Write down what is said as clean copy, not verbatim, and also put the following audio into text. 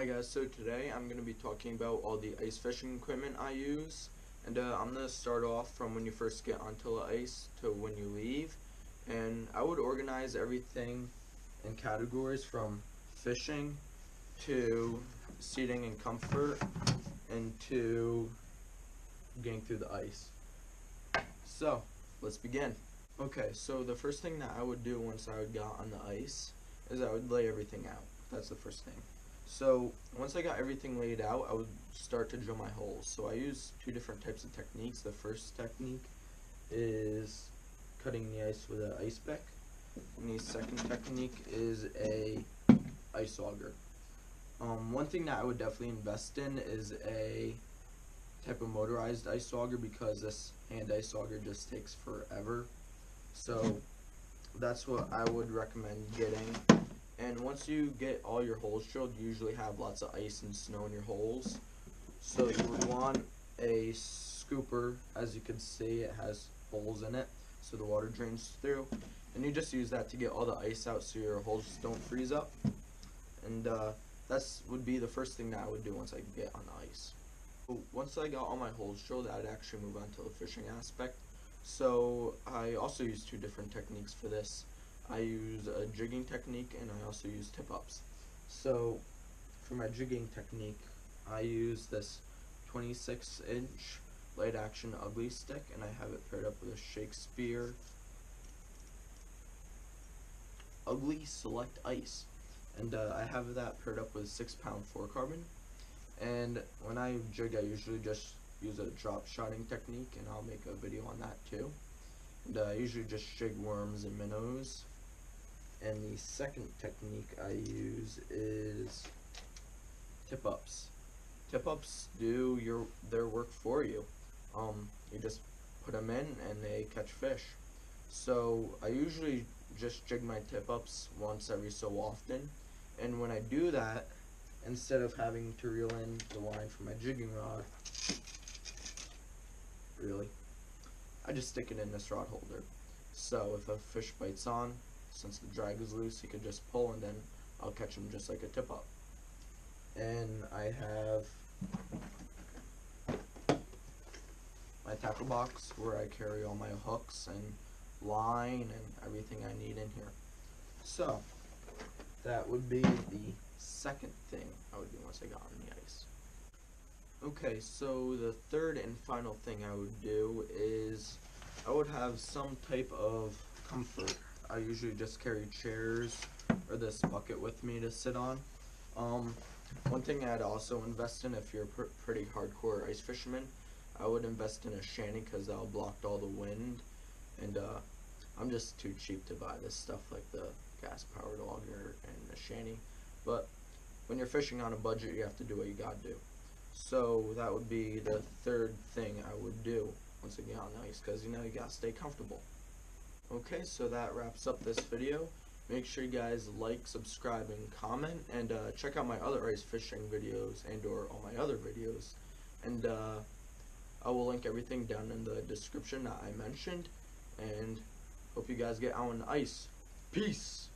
Hi guys, so today I'm going to be talking about all the ice fishing equipment I use, and I'm going to start off from when you first get onto the ice to when you leave, and I would organize everything in categories from fishing to seating and comfort and to getting through the ice. So let's begin. Okay, so the first thing that I would do once I would get on the ice is I would lay everything out. That's the first thing. So once I got everything laid out, I would start to drill my holes. So I use two different types of techniques. The first technique is cutting the ice with an ice pick, and the second technique is a ice auger. One thing that I would definitely invest in is a type of motorized ice auger, because this hand ice auger just takes forever. So that's what I would recommend getting. And once you get all your holes drilled, you usually have lots of ice and snow in your holes. So you would want a scooper. As you can see, it has holes in it, so the water drains through. And you just use that to get all the ice out so your holes don't freeze up. And that's would be the first thing that I would do once I get on the ice. Once I got all my holes drilled, I'd actually move on to the fishing aspect. So I also use two different techniques for this. I use a jigging technique, and I also use tip-ups. So for my jigging technique, I use this 26-inch light action ugly stick, and I have it paired up with a Shakespeare Ugly Select Ice. And I have that paired up with 6-pound fluorocarbon. And when I jig, I usually just use a drop shotting technique, and I'll make a video on that too. And I usually just jig worms and minnows. And the second technique I use is tip-ups. Tip-ups do their work for you. You just put them in and they catch fish. So I usually just jig my tip-ups once every so often. And when I do that, instead of having to reel in the line from my jigging rod, I just stick it in this rod holder. So if a fish bites on, since the drag is loose, he could just pull, and then I'll catch him just like a tip-up. And I have my tackle box where I carry all my hooks and line and everything I need in here. So that would be the second thing I would do once I got on the ice. Okay, so the third and final thing I would do is I would have some type of comfort. I usually just carry chairs or this bucket with me to sit on. One thing I'd also invest in, if you're a pretty hardcore ice fisherman, I would invest in a shanty, because that'll block all the wind. And I'm just too cheap to buy this stuff like the gas-powered auger and the shanty. But when you're fishing on a budget, you have to do what you gotta do. So that would be the third thing I would do once I get on the ice, because you gotta stay comfortable. Okay, so that wraps up this video. Make sure you guys like, subscribe, and comment, and check out my other ice fishing videos and or all my other videos. And I will link everything down in the description that I mentioned, and hope you guys get out on the ice. Peace!